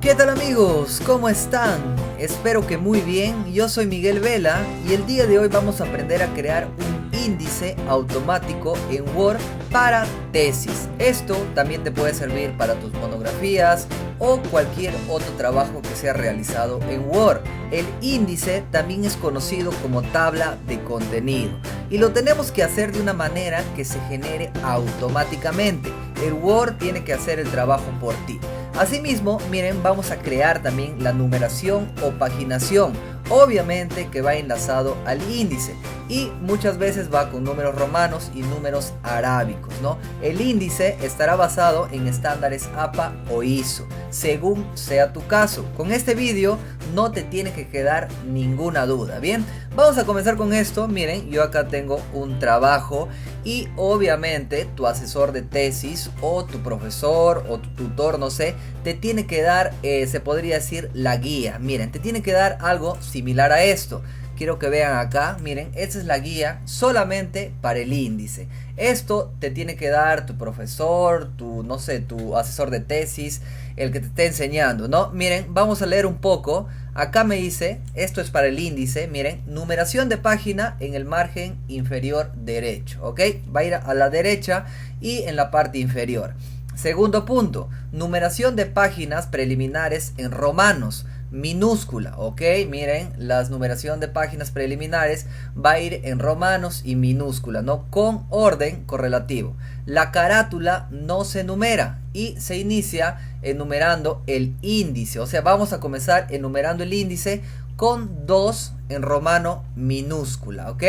¿Qué tal amigos? ¿Cómo están? Espero que muy bien. Yo soy Miguel Vela y el día de hoy vamos a aprender a crear un índice automático en Word para tesis. Esto también te puede servir para tus monografías o cualquier otro trabajo que sea realizado en Word. El índice también es conocido como tabla de contenido y lo tenemos que hacer de una manera que se genere automáticamente. El Word tiene que hacer el trabajo por ti. Asimismo, miren, vamos a crear también la numeración o paginación, obviamente que va enlazado al índice y muchas veces va con números romanos y números arábicos, ¿no? El índice estará basado en estándares APA o ISO, según sea tu caso. Con este vídeo no te tiene que quedar ninguna duda, ¿bien? Vamos a comenzar con esto. Miren, yo acá tengo un trabajo y obviamente tu asesor de tesis o tu profesor o tu tutor, no sé, te tiene que dar, se podría decir, la guía. Miren, te tiene que dar algo similar a esto. Quiero que vean acá, miren, esta es la guía solamente para el índice. Esto te tiene que dar tu profesor, no sé, tu asesor de tesis, el que te esté enseñando, ¿no? Miren, vamos a leer un poco. Acá me dice, esto es para el índice, miren, numeración de página en el margen inferior derecho, ¿ok? Va a ir a la derecha y en la parte inferior. Segundo punto, numeración de páginas preliminares en romanos, minúscula, ok, miren, la numeración de páginas preliminares va a ir en romanos y minúscula, ¿no? Con orden correlativo. La carátula no se numera y se inicia enumerando el índice, o sea, vamos a comenzar enumerando el índice con 2 en romano minúscula, ok.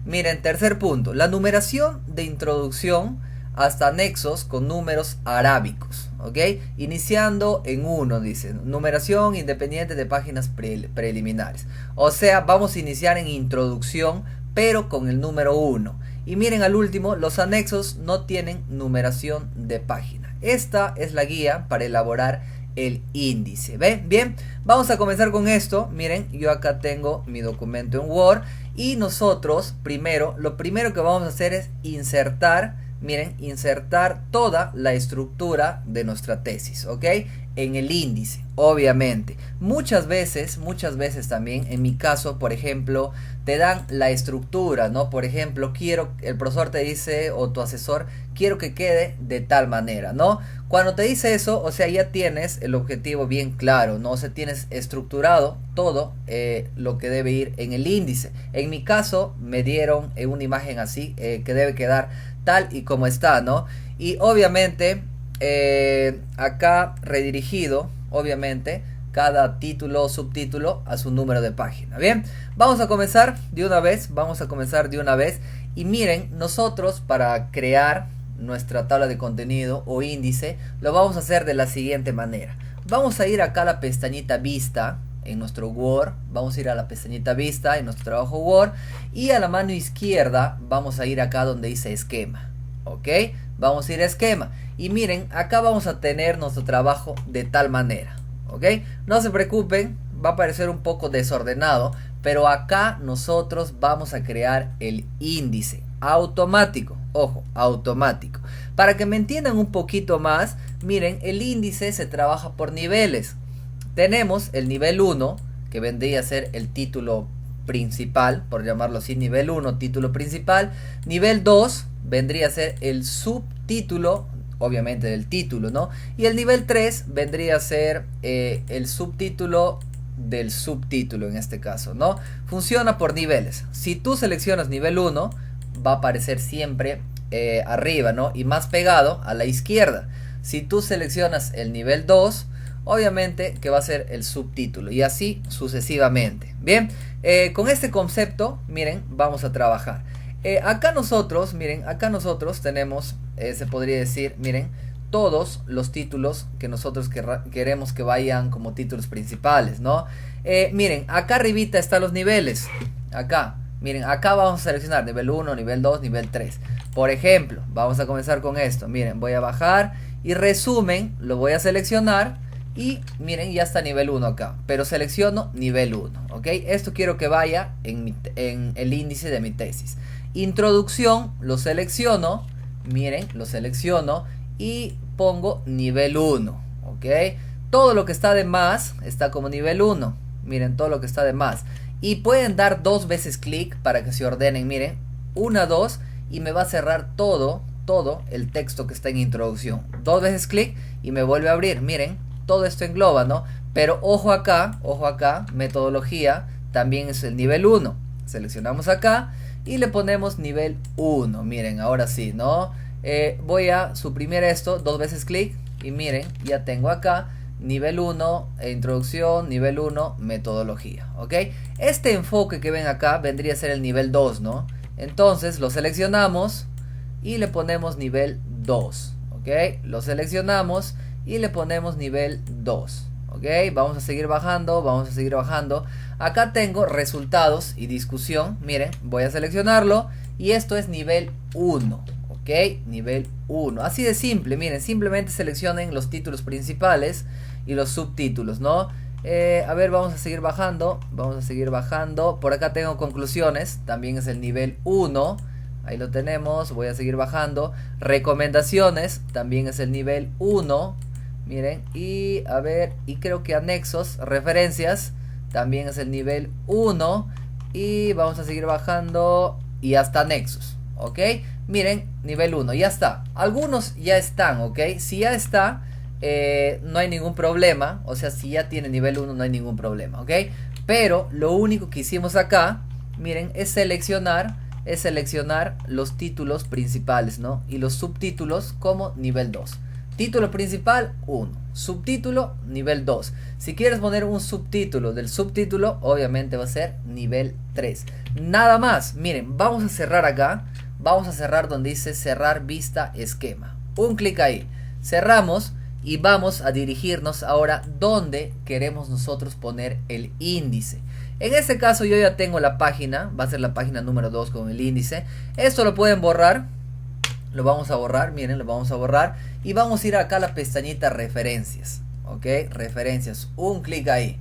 Miren, tercer punto, la numeración de introducción hasta anexos con números arábicos, ¿ok? Iniciando en 1, dice, numeración independiente de páginas preliminares. O sea, vamos a iniciar en introducción, pero con el número 1. Y miren al último, los anexos no tienen numeración de página. Esta es la guía para elaborar el índice, ¿ven? Bien, vamos a comenzar con esto. Miren, yo acá tengo mi documento en Word y nosotros, lo primero que vamos a hacer es insertar. Miren, insertar toda la estructura de nuestra tesis, ¿ok? En el índice, obviamente. Muchas veces también, en mi caso, por ejemplo, te dan la estructura, ¿no? Por ejemplo, el profesor te dice, o tu asesor, quiero que quede de tal manera, ¿no? Cuando te dice eso, o sea, ya tienes el objetivo bien claro, ¿no? O sea, tienes estructurado todo lo que debe ir en el índice. En mi caso, me dieron una imagen así, que debe quedar tal y como está, ¿no? Y obviamente acá redirigido, obviamente, cada título o subtítulo a su número de página. Bien, vamos a comenzar de una vez. Y miren, nosotros para crear nuestra tabla de contenido o índice, lo vamos a hacer de la siguiente manera. Vamos a ir acá a la pestañita vista en nuestro Word, vamos a ir a la pestañita vista en nuestro trabajo Word y a la mano izquierda vamos a ir acá donde dice esquema, ok, vamos a ir a esquema y miren, acá vamos a tener nuestro trabajo de tal manera, ok, no se preocupen, va a parecer un poco desordenado, pero acá nosotros vamos a crear el índice automático, ojo, automático. Para que me entiendan un poquito más, miren, el índice se trabaja por niveles. Tenemos el nivel 1, que vendría a ser el título principal, por llamarlo así, nivel 1, título principal. Nivel 2 vendría a ser el subtítulo, obviamente del título, ¿no? Y el nivel 3 vendría a ser el subtítulo del subtítulo en este caso, ¿no? Funciona por niveles. Si tú seleccionas nivel 1, va a aparecer siempre arriba, ¿no? Y más pegado a la izquierda. Si tú seleccionas el nivel 2, obviamente que va a ser el subtítulo y así sucesivamente. Bien, con este concepto, miren, vamos a trabajar. Acá nosotros tenemos, se podría decir, miren, todos los títulos que nosotros queremos que vayan como títulos principales, ¿no? Miren, acá arribita están los niveles. Acá, miren, acá vamos a seleccionar nivel 1, nivel 2, nivel 3. Por ejemplo, vamos a comenzar con esto. Miren, voy a bajar y resumen, lo voy a seleccionar. Y miren, ya está nivel 1 acá, pero selecciono nivel 1, ¿ok? Esto quiero que vaya en el índice de mi tesis. Introducción, lo selecciono, miren, lo selecciono y pongo nivel 1, ¿ok? Todo lo que está de más está como nivel 1. Miren, todo lo que está de más. Y pueden dar 2 veces clic para que se ordenen. Miren, 1, 2 y me va a cerrar todo el texto que está en introducción. 2 veces clic y me vuelve a abrir. Miren, todo esto engloba, ¿no? Pero ojo acá, metodología también es el nivel 1. Seleccionamos acá y le ponemos nivel 1. Miren, ahora sí, ¿no? Voy a suprimir esto, 2 veces clic y miren, ya tengo acá nivel 1, introducción, nivel 1, metodología, ¿ok? Este enfoque que ven acá vendría a ser el nivel 2, ¿no? Entonces lo seleccionamos y le ponemos nivel 2, ¿ok? Lo seleccionamos y le ponemos nivel 2, ¿ok? Vamos a seguir bajando. Acá tengo resultados y discusión. Miren, voy a seleccionarlo y esto es nivel 1, ¿ok? Nivel 1, así de simple. Miren, simplemente seleccionen los títulos principales y los subtítulos, ¿no? A ver, vamos a seguir bajando. Por acá tengo conclusiones, también es el nivel 1. Ahí lo tenemos, voy a seguir bajando. Recomendaciones, también es el nivel 1. Miren, y a ver, y creo que anexos, referencias, también es el nivel 1. Y vamos a seguir bajando y hasta anexos, ¿ok? Miren, nivel 1, ya está. Algunos ya están, ¿ok? Si ya está, no hay ningún problema. O sea, si ya tiene nivel 1 no hay ningún problema, ¿ok? Pero lo único que hicimos acá, miren, es seleccionar los títulos principales, ¿no? Y los subtítulos como nivel 2. Título principal 1, subtítulo nivel 2. Si quieres poner un subtítulo del subtítulo, obviamente va a ser nivel 3. Nada más. Miren, vamos a cerrar acá. Vamos a cerrar donde dice cerrar vista esquema. Un clic ahí. Cerramos y vamos a dirigirnos ahora donde queremos nosotros poner el índice. En este caso yo ya tengo la página. Va a ser la página número 2 con el índice. Esto lo pueden borrar. Lo vamos a borrar, miren, lo vamos a borrar. Y vamos a ir acá a la pestañita referencias. Ok, referencias, un clic ahí.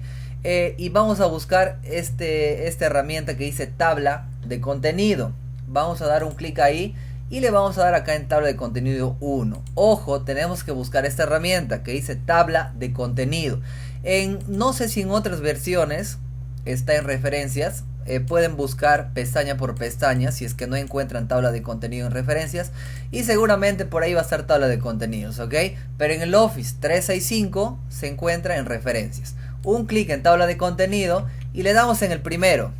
Y vamos a buscar esta herramienta que dice tabla de contenido. Vamos a dar un clic ahí y le vamos a dar acá en tabla de contenido 1. Ojo, tenemos que buscar esta herramienta que dice tabla de contenido. No sé si en otras versiones está en referencias. Pueden buscar pestaña por pestaña si es que no encuentran tabla de contenido en referencias, y seguramente por ahí va a estar tabla de contenidos, ¿ok? Pero en el Office 365 se encuentra en referencias. Un clic en tabla de contenido y le damos en el primero.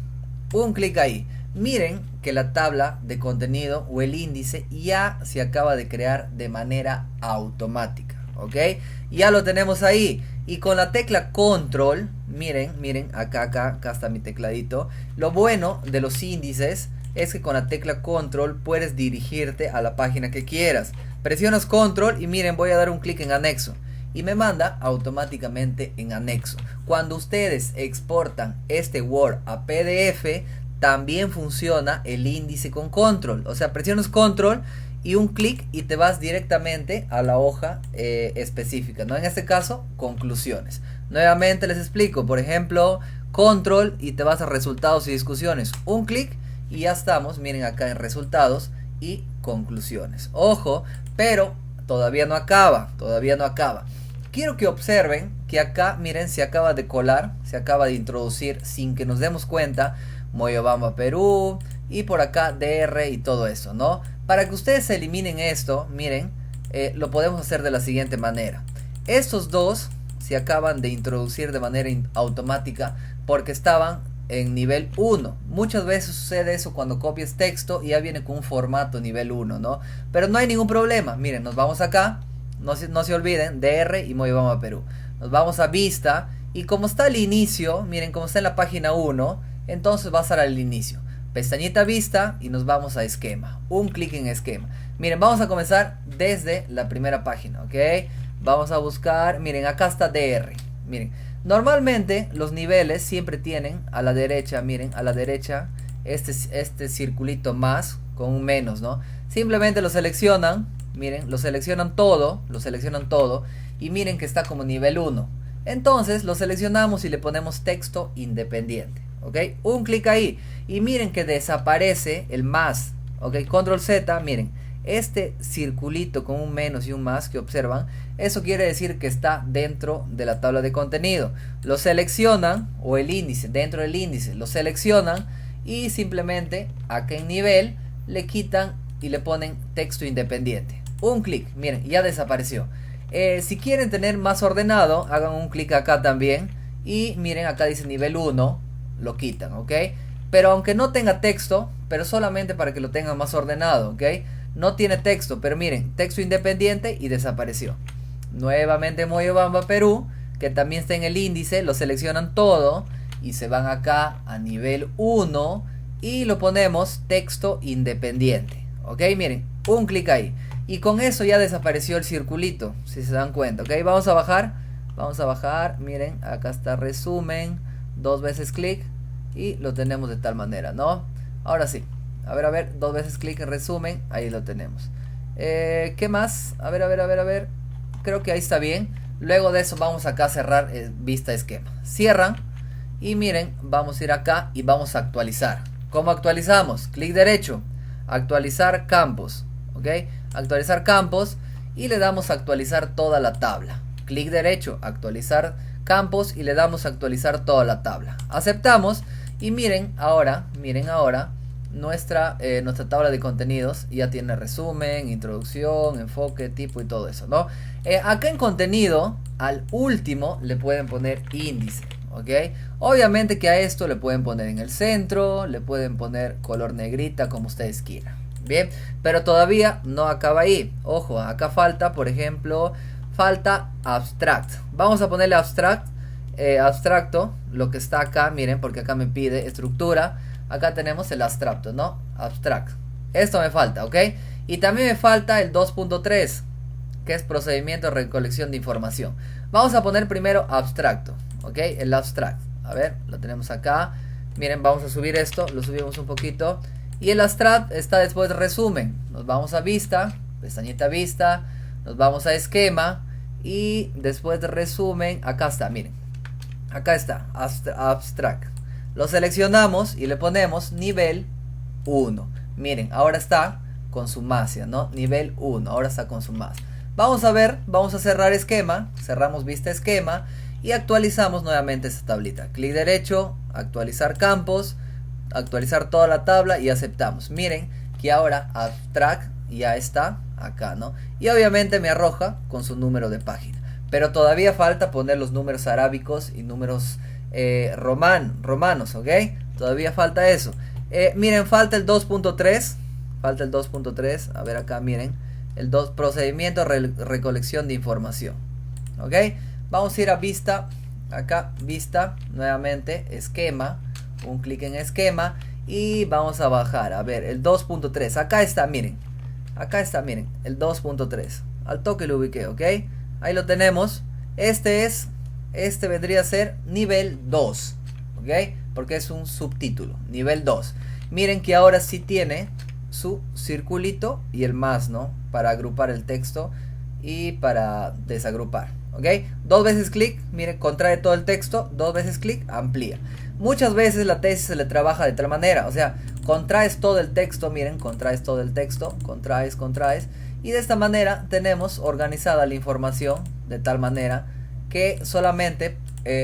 Un clic ahí. Miren que la tabla de contenido o el índice ya se acaba de crear de manera automática, ¿ok? Ya lo tenemos ahí. Y con la tecla control, miren, acá está mi tecladito. Lo bueno de los índices es que con la tecla control puedes dirigirte a la página que quieras. Presionas control y miren, voy a dar un clic en anexo y me manda automáticamente en anexo. Cuando ustedes exportan este Word a PDF, también funciona el índice con control. O sea, presionas control y un clic y te vas directamente a la hoja específica, ¿no? En este caso, conclusiones. Nuevamente les explico, por ejemplo, control y te vas a resultados y discusiones. Un clic y ya estamos, miren acá en resultados y conclusiones. Ojo, pero todavía no acaba. Quiero que observen que acá, miren, se acaba de colar, se acaba de introducir sin que nos demos cuenta Moyobamba Perú y por acá DR y todo eso, ¿no? Para que ustedes eliminen esto, miren, lo podemos hacer de la siguiente manera. Estos dos se acaban de introducir de manera automática porque estaban en nivel 1. Muchas veces sucede eso cuando copias texto y ya viene con un formato nivel 1, ¿no? Pero no hay ningún problema. Miren, nos vamos acá, no se olviden, DR y Moyobamba Perú. Nos vamos a vista y como está al inicio, miren, como está en la página 1, entonces va a estar al inicio. Pestañita vista y nos vamos a esquema. Un clic en esquema. Miren, vamos a comenzar desde la primera página, ¿ok? Vamos a buscar, miren, acá está DR. Miren, normalmente los niveles siempre tienen a la derecha, miren, a la derecha este circulito más con un menos, ¿no? Simplemente lo seleccionan, miren, lo seleccionan todo y miren que está como nivel 1. Entonces lo seleccionamos y le ponemos texto independiente. ¿Ok? Un clic ahí y miren que desaparece el más. ¿Ok? Control Z, miren, Este circulito con un menos y un más que observan, eso quiere decir que está dentro de la tabla de contenido. Lo seleccionan, o el índice, dentro del índice, lo seleccionan y simplemente acá en nivel le quitan y le ponen texto independiente. Un clic, miren, ya desapareció. Si quieren tener más ordenado, hagan un clic acá también y miren, acá dice nivel 1, lo quitan, ¿ok? Pero aunque no tenga texto, pero solamente para que lo tengan más ordenado, ¿ok? No tiene texto, pero miren, texto independiente y desapareció. Nuevamente Moyobamba Perú, que también está en el índice, lo seleccionan todo y se van acá a nivel 1 y lo ponemos texto independiente, ¿ok? Miren, un clic ahí y con eso ya desapareció el circulito, si se dan cuenta, ¿ok? Vamos a bajar, miren, acá está resumen, 2 veces clic y lo tenemos de tal manera, ¿no? Ahora sí, a ver, 2 veces clic en resumen, ahí lo tenemos. ¿Qué más? A ver, creo que ahí está bien. Luego de eso vamos acá a cerrar vista esquema. Cierran y miren, vamos a ir acá y vamos a actualizar. ¿Cómo actualizamos? Clic derecho, actualizar campos, ¿ok? Actualizar campos y le damos a actualizar toda la tabla. Clic derecho, actualizar campos y le damos a actualizar toda la tabla. Aceptamos y miren ahora nuestra tabla de contenidos ya tiene resumen, introducción, enfoque, tipo y todo eso, ¿no? Acá en contenido, al último le pueden poner índice, ¿ok? Obviamente que a esto le pueden poner en el centro, le pueden poner color negrita como ustedes quieran, bien, pero todavía no acaba ahí. Ojo, acá falta, por ejemplo, falta abstract. Vamos a ponerle abstracto, lo que está acá, miren, porque acá me pide estructura. Acá tenemos el abstracto, ¿no? Abstract. Esto me falta, ¿ok? Y también me falta el 2.3, que es procedimiento de recolección de información. Vamos a poner primero abstracto, ¿ok? El abstract. A ver, lo tenemos acá. Miren, vamos a subir esto, lo subimos un poquito. Y el abstract está después de resumen. Nos vamos a vista, pestañita vista, nos vamos a esquema y después de resumen, acá está, miren. Acá está, abstract. Lo seleccionamos y le ponemos nivel 1. Miren, ahora está con su más, ¿no? Nivel 1, ahora está con su más. Vamos a ver, vamos a cerrar esquema, cerramos vista esquema y actualizamos nuevamente esta tablita. Clic derecho, actualizar campos, actualizar toda la tabla y aceptamos. Miren que ahora abstract ya está acá, ¿no? Y obviamente me arroja con su número de página. Pero todavía falta poner los números arábicos y números romanos, ¿ok? Todavía falta eso. Miren, falta el 2.3. Falta el 2.3. A ver acá, miren. El procedimiento recolección de información. ¿Ok? Vamos a ir a vista. Acá, vista. Nuevamente, esquema. Un clic en esquema. Y vamos a bajar. A ver, el 2.3. Acá está, miren. Acá está, miren. El 2.3. Al toque lo ubiqué, ¿ok? Ahí lo tenemos. Este vendría a ser nivel 2, ¿ok? Porque es un subtítulo, nivel 2. Miren que ahora sí tiene su circulito y el más, ¿no? Para agrupar el texto y para desagrupar, ¿ok? 2 veces clic, miren, contrae todo el texto, 2 veces clic, amplía. Muchas veces la tesis se le trabaja de tal manera, o sea, contraes todo el texto, miren, contraes todo el texto, contraes, y de esta manera tenemos organizada la información de tal manera que solamente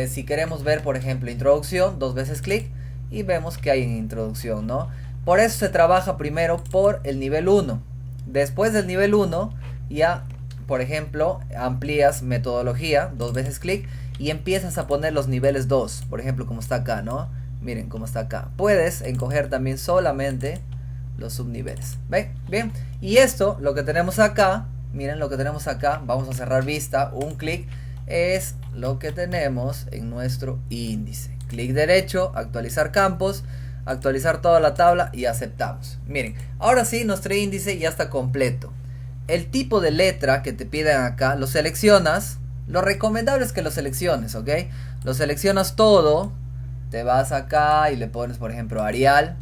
si queremos ver, por ejemplo, introducción, 2 veces clic y vemos que hay en introducción, ¿no? Por eso se trabaja primero por el nivel 1. Después del nivel 1 ya, por ejemplo, amplías metodología, 2 veces clic y empiezas a poner los niveles 2, por ejemplo, como está acá, ¿no? Miren cómo está acá. Puedes encoger también solamente los subniveles. ¿Ven? Bien. Y esto, lo que tenemos acá, miren lo que tenemos acá, vamos a cerrar vista, un clic, es lo que tenemos en nuestro índice. Clic derecho, actualizar campos, actualizar toda la tabla y aceptamos. Miren, ahora sí nuestro índice ya está completo. El tipo de letra que te piden acá, lo seleccionas. Lo recomendable es que lo selecciones, ¿ok? Lo seleccionas todo, te vas acá y le pones, por ejemplo, Arial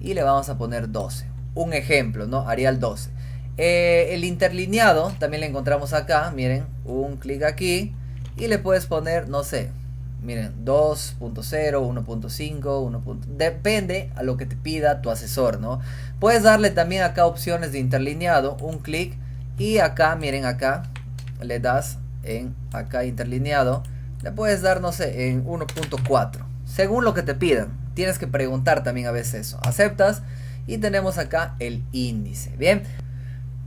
y le vamos a poner 12. Un ejemplo, ¿no? Arial 12. El interlineado también lo encontramos acá, miren, un clic aquí y le puedes poner, no sé, miren, 2.0, 1.5, 1. Depende a lo que te pida tu asesor, ¿no? Puedes darle también acá opciones de interlineado, un clic, y acá, miren, acá le das en acá interlineado, le puedes dar, no sé, en 1.4, según lo que te pidan. Tienes que preguntar también a veces eso. Aceptas y tenemos acá el índice. Bien.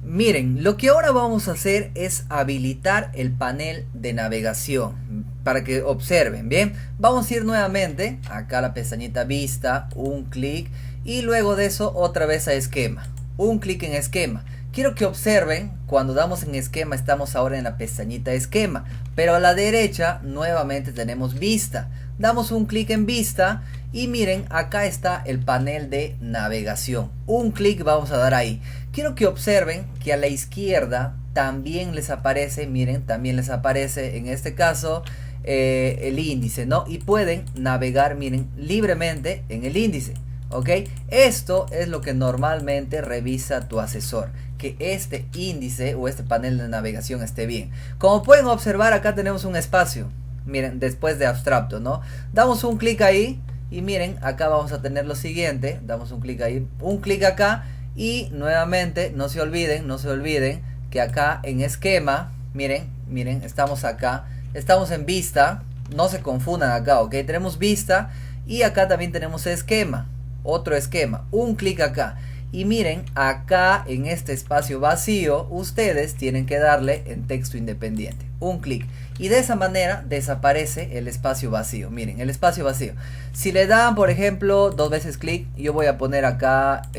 Miren, lo que ahora vamos a hacer es habilitar el panel de navegación para que observen. Bien, vamos a ir nuevamente acá a la pestañita vista, un clic, y luego de eso otra vez a esquema, un clic en esquema. Quiero que observen, cuando damos en esquema estamos ahora en la pestañita esquema, pero a la derecha nuevamente tenemos vista. Damos un clic en vista y miren, acá está el panel de navegación. Un clic vamos a dar ahí. Quiero que observen que a la izquierda también les aparece, miren, también les aparece en este caso el índice, ¿no? Y pueden navegar, miren, libremente en el índice. ¿Ok? Esto es lo que normalmente revisa tu asesor, que este índice o este panel de navegación esté bien. Como pueden observar, acá tenemos un espacio, miren, después de abstracto, ¿no? Damos un clic ahí y miren, acá vamos a tener lo siguiente, damos un clic ahí, un clic acá, y nuevamente no se olviden que acá en esquema, miren, estamos acá, estamos en vista, no se confundan acá, ¿ok? Tenemos vista y acá también tenemos esquema. Otro esquema, un clic acá, y miren, acá en este espacio vacío ustedes tienen que darle en texto independiente, un clic, y de esa manera desaparece el espacio vacío. Miren, el espacio vacío, si le dan por ejemplo dos veces clic, yo voy a poner acá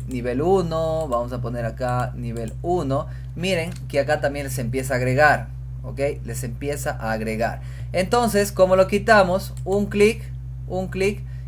nivel 1, vamos a poner acá nivel 1, miren que acá también les empieza a agregar, ok, les empieza a agregar. Entonces, como lo quitamos, un clic,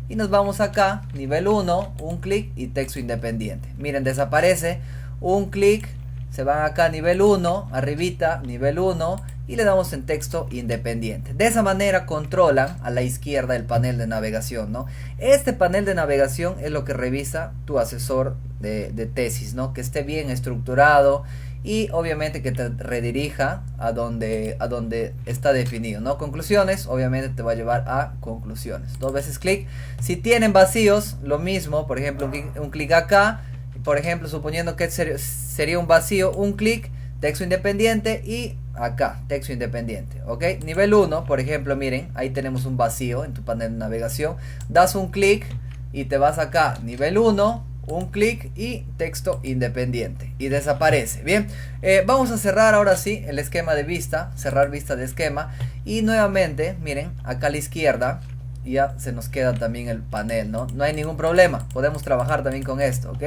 y nos vamos acá, nivel 1, un clic y texto independiente. Miren, desaparece, un clic, se van acá nivel 1, arribita, nivel 1, y le damos en texto independiente. De esa manera controlan a la izquierda el panel de navegación, ¿no? Este panel de navegación es lo que revisa tu asesor de tesis, ¿no? Que esté bien estructurado y obviamente que te redirija a donde está definido, ¿no? Conclusiones, obviamente te va a llevar a conclusiones. Dos veces clic. Si tienen vacíos, lo mismo, por ejemplo, un clic acá, por ejemplo, suponiendo que sería un vacío, un clic, texto independiente, y acá, texto independiente, ¿ok? Nivel 1, por ejemplo, miren, ahí tenemos un vacío en tu panel de navegación. Das un clic y te vas acá, nivel 1, un clic y texto independiente, y desaparece. Bien, vamos a cerrar ahora sí el esquema de vista, cerrar vista de esquema, y nuevamente miren acá a la izquierda ya se nos queda también el panel, no hay ningún problema, podemos trabajar también con esto, ok,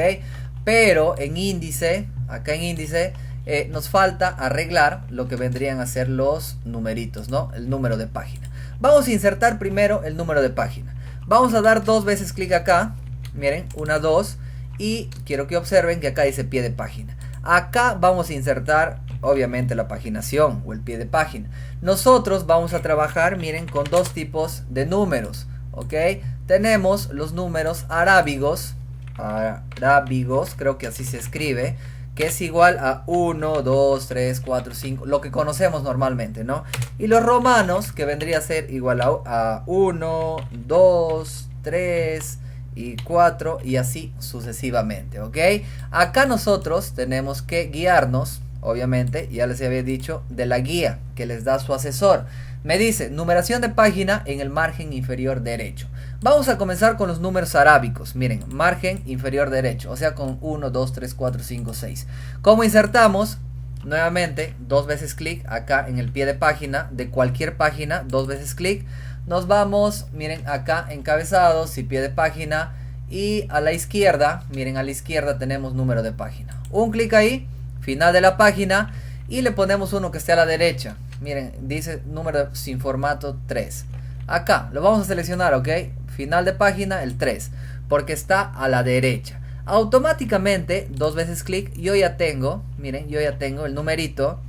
pero en índice, acá en índice nos falta arreglar lo que vendrían a ser los numeritos, ¿no? El número de página. Vamos a insertar primero el número de página. Vamos a dar dos veces clic acá, miren, 1, 2, y quiero que observen que acá dice pie de página. Acá vamos a insertar obviamente la paginación o el pie de página. Nosotros vamos a trabajar, miren, con dos tipos de números, ¿ok? Tenemos los números arábigos, creo que así se escribe, que es igual a 1, 2, 3, 4, 5, lo que conocemos normalmente, ¿no? Y los romanos, que vendría a ser igual a 1, 2, 3 y 4, y así sucesivamente, ¿ok? Acá nosotros tenemos que guiarnos, obviamente, ya les había dicho, de la guía que les da su asesor. Me dice, numeración de página en el margen inferior derecho. Vamos a comenzar con los números arábicos. Miren, margen inferior derecho, o sea, con 1, 2, 3, 4, 5, 6. ¿Cómo insertamos? Nuevamente, dos veces clic acá en el pie de página de cualquier página, dos veces clic. Nos vamos, miren, acá encabezados y pie de página, y a la izquierda, miren, a la izquierda tenemos número de página. Un clic ahí, final de la página, y le ponemos uno que esté a la derecha. Miren, dice número sin formato 3. Acá lo vamos a seleccionar, ok, final de página el 3, porque está a la derecha. Automáticamente, dos veces clic, yo ya tengo, miren, yo ya tengo el numerito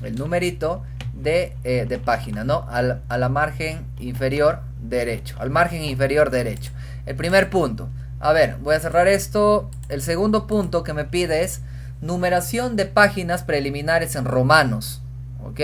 de página, ¿no? A la margen inferior derecho, al margen inferior derecho. El primer punto. A ver, voy a cerrar esto. El segundo punto que me pide es numeración de páginas preliminares en romanos, ¿ok?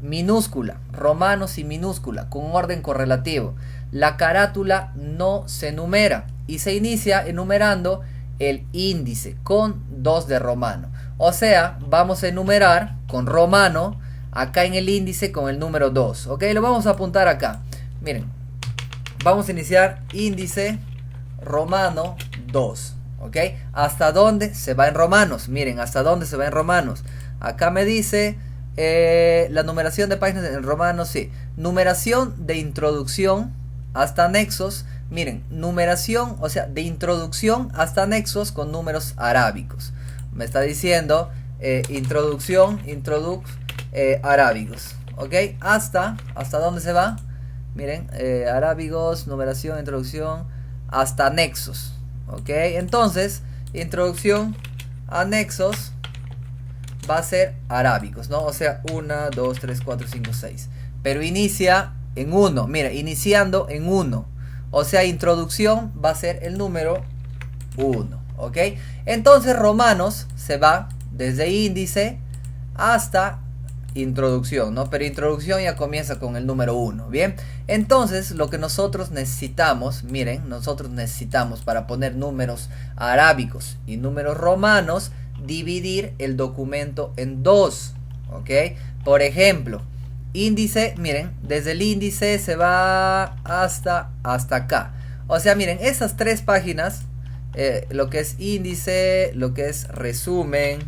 minúscula, romanos y minúscula, con orden correlativo. La carátula no se numera y se inicia enumerando el índice con 2 de romano. O sea, vamos a enumerar con romano acá en el índice con el número 2. Ok, lo vamos a apuntar acá. Miren, vamos a iniciar índice romano 2. Ok, ¿hasta dónde se va en romanos? Miren, ¿hasta dónde se va en romanos? Acá me dice la numeración de páginas en romanos, sí. Numeración de introducción hasta anexos. Miren, numeración, o sea, de introducción hasta anexos con números arábicos. Me está diciendo introducción, arábigos. Ok, ¿hasta dónde se va? Miren, arábigos, numeración, introducción, hasta anexos. Ok, entonces, introducción, anexos, va a ser arábicos, ¿no? O sea, 1, 2, 3, 4, 5, 6. Pero inicia en 1, mira, iniciando en 1. O sea, introducción va a ser el número 1, ¿ok? Entonces, romanos se va desde índice hasta introducción, ¿no? Pero introducción ya comienza con el número 1, ¿bien? Entonces, lo que nosotros necesitamos, miren, nosotros necesitamos para poner números arábicos y números romanos, dividir el documento en 2, ¿ok? Por ejemplo, índice, miren, desde el índice se va hasta acá. O sea, miren, esas 3 páginas, lo que es índice, lo que es resumen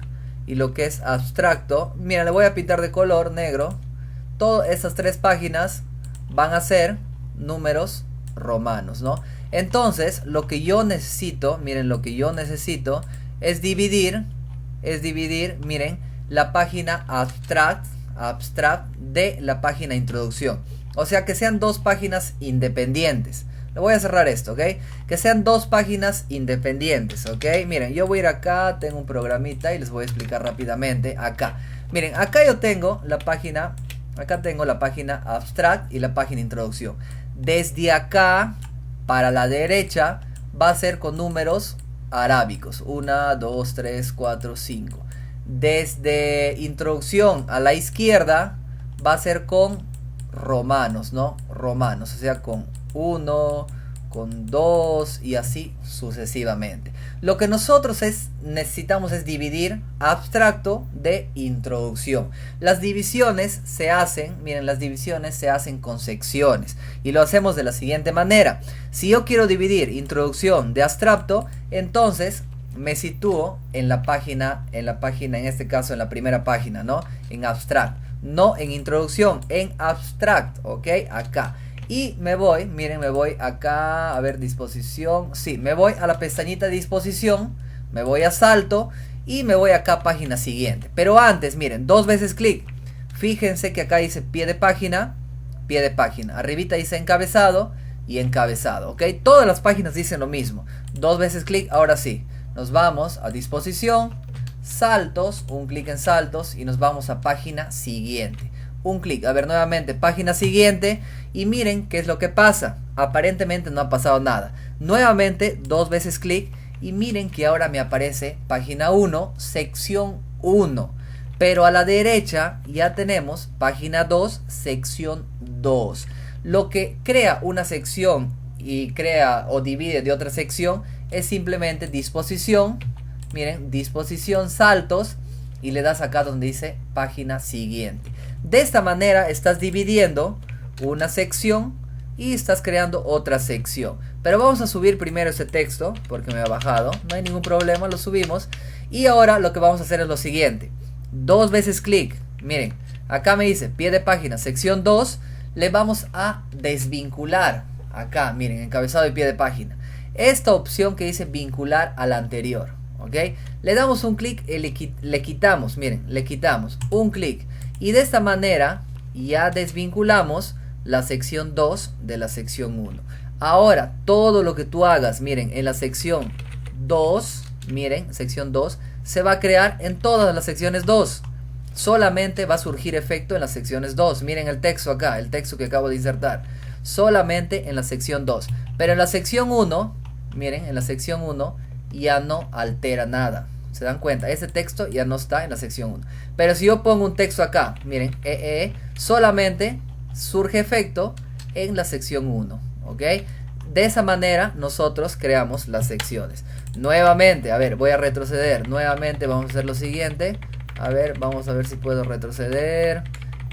y lo que es abstracto, mira, le voy a pintar de color negro. Todas esas 3 páginas van a ser números romanos, ¿no? Entonces, lo que yo necesito, miren, lo que yo necesito es dividir, miren, la página abstract de la página introducción. O sea, que sean 2 páginas independientes. Le voy a cerrar esto, ¿ok? Que sean 2 páginas independientes, ¿ok? Miren, yo voy a ir acá, tengo un programita y les voy a explicar rápidamente acá. Miren, acá yo tengo la página, abstract y la página introducción. Desde acá, para la derecha, va a ser con números arábicos. 1, 2, 3, 4, 5. Desde introducción a la izquierda, va a ser con romanos, ¿no? Romanos, o sea, con 1, con 2 y así sucesivamente. Lo que nosotros necesitamos es dividir abstracto de introducción. Las divisiones se hacen, miren, las divisiones se hacen con secciones y lo hacemos de la siguiente manera. Si yo quiero dividir introducción de abstracto, entonces me sitúo en la página, en este caso en la primera página, ¿no? En abstract, no en introducción, en abstract, ¿ok? Acá. Y me voy, miren, me voy acá, a ver, disposición, sí, me voy a la pestañita de disposición, me voy a salto y me voy acá a página siguiente. Pero antes, miren, 2 veces clic, fíjense que acá dice pie de página, arribita dice encabezado y encabezado, ¿ok? Todas las páginas dicen lo mismo, 2 veces clic, ahora sí, nos vamos a disposición, saltos, un clic en saltos y nos vamos a página siguiente. Un clic, a ver nuevamente, página siguiente y miren qué es lo que pasa. Aparentemente no ha pasado nada. Nuevamente 2 veces clic y miren que ahora me aparece página 1, sección 1. Pero a la derecha ya tenemos página 2, sección 2. Lo que crea una sección y crea o divide de otra sección es simplemente disposición. Miren, disposición, saltos y le das acá donde dice página siguiente. De esta manera estás dividiendo una sección y estás creando otra sección. Pero vamos a subir primero ese texto porque me ha bajado. No hay ningún problema, lo subimos. Y ahora lo que vamos a hacer es lo siguiente. 2 veces clic. Miren, acá me dice pie de página, sección 2. Le vamos a desvincular. Acá, miren, encabezado y pie de página. Esta opción que dice vincular a la anterior. ¿Ok? Le damos un clic y le quitamos. Miren, le quitamos un clic. Y de esta manera ya desvinculamos la sección 2 de la sección 1. Ahora, todo lo que tú hagas, miren, en la sección 2, miren, sección 2, se va a crear en todas las secciones 2. Solamente va a surgir efecto en las secciones 2. Miren el texto acá, el texto que acabo de insertar. Solamente en la sección 2. Pero en la sección 1, miren, en la sección 1 ya no altera nada. ¿Se dan cuenta? Ese texto ya no está en la sección 1. Pero si yo pongo un texto acá, miren, solamente surge efecto en la sección 1. ¿Ok? De esa manera nosotros creamos las secciones. Nuevamente, a ver, voy a retroceder. Nuevamente vamos a hacer lo siguiente. A ver, vamos a ver si puedo retroceder.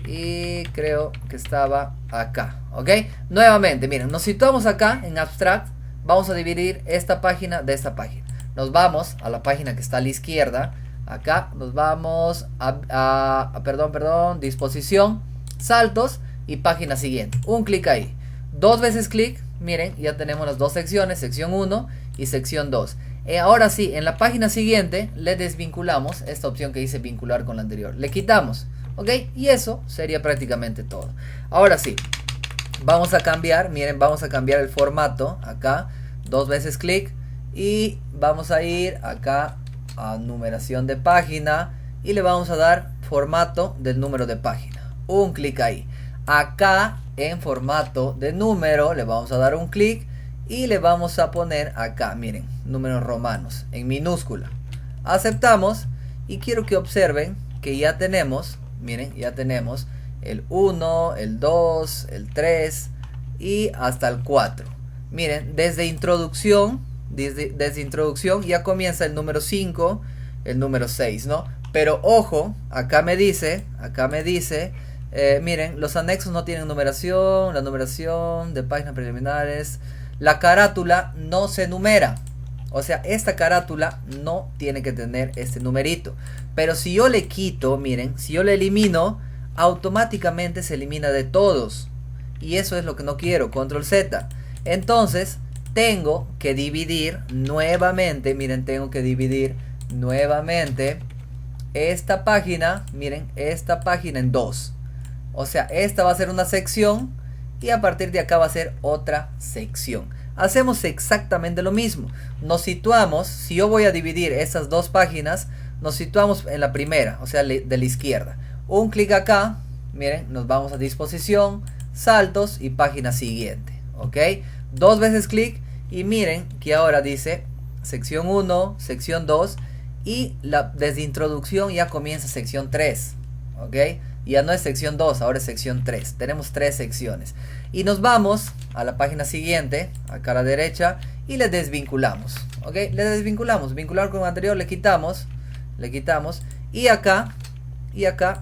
Y creo que estaba acá. ¿Ok? Nuevamente, miren, nos situamos acá en Abstract. Vamos a dividir esta página de esta página. Nos vamos a la página que está a la izquierda. Acá nos vamos a disposición, saltos y página siguiente. Un clic ahí. Dos veces clic. Miren, ya tenemos las dos secciones, sección 1 y sección 2. Ahora sí, en la página siguiente le desvinculamos esta opción que dice vincular con la anterior. Le quitamos. ¿Ok? Y eso sería prácticamente todo. Ahora sí, vamos a cambiar. Miren, vamos a cambiar el formato. Acá, dos veces clic. Y vamos a ir acá a numeración de página y le vamos a dar formato del número de página. Un clic ahí. Acá en formato de número le vamos a dar un clic y le vamos a poner acá, miren, números romanos en minúscula. Aceptamos y quiero que observen que ya tenemos, miren, ya tenemos el 1, el 2, el 3 y hasta el 4. Miren, desde introducción ya comienza el número 5, el número 6, ¿no? Pero ojo, acá me dice, miren, los anexos no tienen numeración, la numeración de páginas preliminares, la carátula no se numera. O sea, esta carátula no tiene que tener este numerito. Pero si yo le quito, miren, si yo le elimino, automáticamente se elimina de todos. Y eso es lo que no quiero, control Z. Entonces, tengo que dividir nuevamente, miren, tengo que dividir nuevamente esta página, miren, esta página en dos. O sea, esta va a ser una sección y a partir de acá va a ser otra sección. Hacemos exactamente lo mismo. Nos situamos, si yo voy a dividir esas dos páginas, nos situamos en la primera, o sea, de la izquierda. Un clic acá, miren, nos vamos a disposición, saltos y página siguiente. ¿Ok? Dos veces clic y miren que ahora dice sección 1, sección 2 y desde introducción ya comienza sección 3. ¿Ok? Ya no es sección 2, ahora es sección 3. Tenemos 3 secciones. Y nos vamos a la página siguiente, acá a la derecha, y le desvinculamos. ¿Ok? Le desvinculamos. Vincular con el anterior, le quitamos. Y acá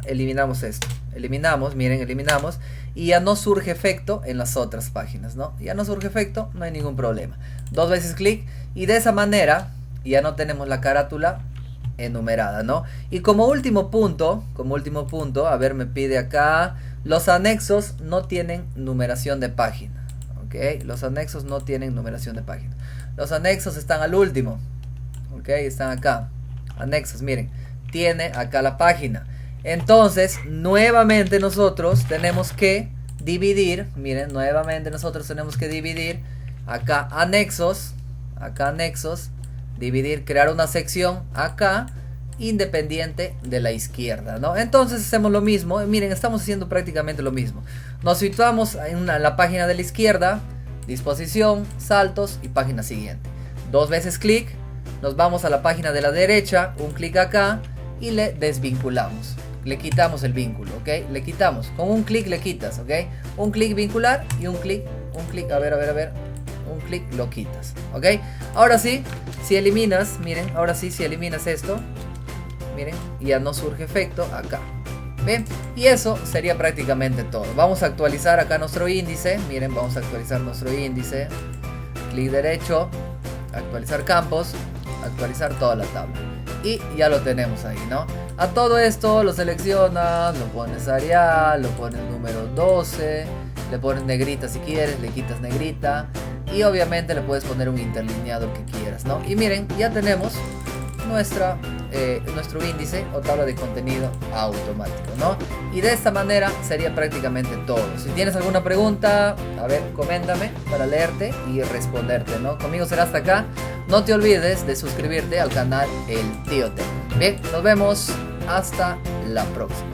eliminamos esto. Eliminamos, miren, eliminamos. Y ya no surge efecto en las otras páginas, ¿no? Ya no surge efecto, no hay ningún problema. Dos veces clic y de esa manera ya no tenemos la carátula enumerada, ¿no? Y como último punto, a ver, me pide acá, los anexos no tienen numeración de página. ¿Ok? Los anexos no tienen numeración de página. Los anexos están al último. ¿Ok? Están acá. Anexos, miren, tiene acá la página. Entonces, nuevamente nosotros tenemos que dividir, miren, nuevamente nosotros tenemos que dividir acá anexos, dividir, crear una sección acá, independiente de la izquierda, ¿no? Entonces hacemos lo mismo, miren, estamos haciendo prácticamente lo mismo. Nos situamos en la página de la izquierda, disposición, saltos y página siguiente. Dos veces clic, nos vamos a la página de la derecha, un clic acá y le desvinculamos. Le quitamos el vínculo, ¿ok? Le quitamos. Con un clic le quitas, ¿ok? Un clic vincular y un clic, a ver. Un clic lo quitas, ¿ok? Ahora sí, si eliminas, miren, ahora sí, si eliminas esto, miren, ya no surge efecto acá. ¿Ven? Y eso sería prácticamente todo. Vamos a actualizar acá nuestro índice. Miren, vamos a actualizar nuestro índice. Clic derecho, actualizar campos, actualizar toda la tabla. Y ya lo tenemos ahí, ¿no? A todo esto lo seleccionas, lo pones Arial, lo pones número 12, le pones negrita si quieres, le quitas negrita y obviamente le puedes poner un interlineado que quieras, ¿no? Y miren, ya tenemos nuestro índice o tabla de contenido automático, ¿no? Y de esta manera sería prácticamente todo. Si tienes alguna pregunta, a ver, coméntame para leerte y responderte, ¿no? Conmigo será hasta acá. No te olvides de suscribirte al canal El Tío Tech. Bien, nos vemos hasta la próxima.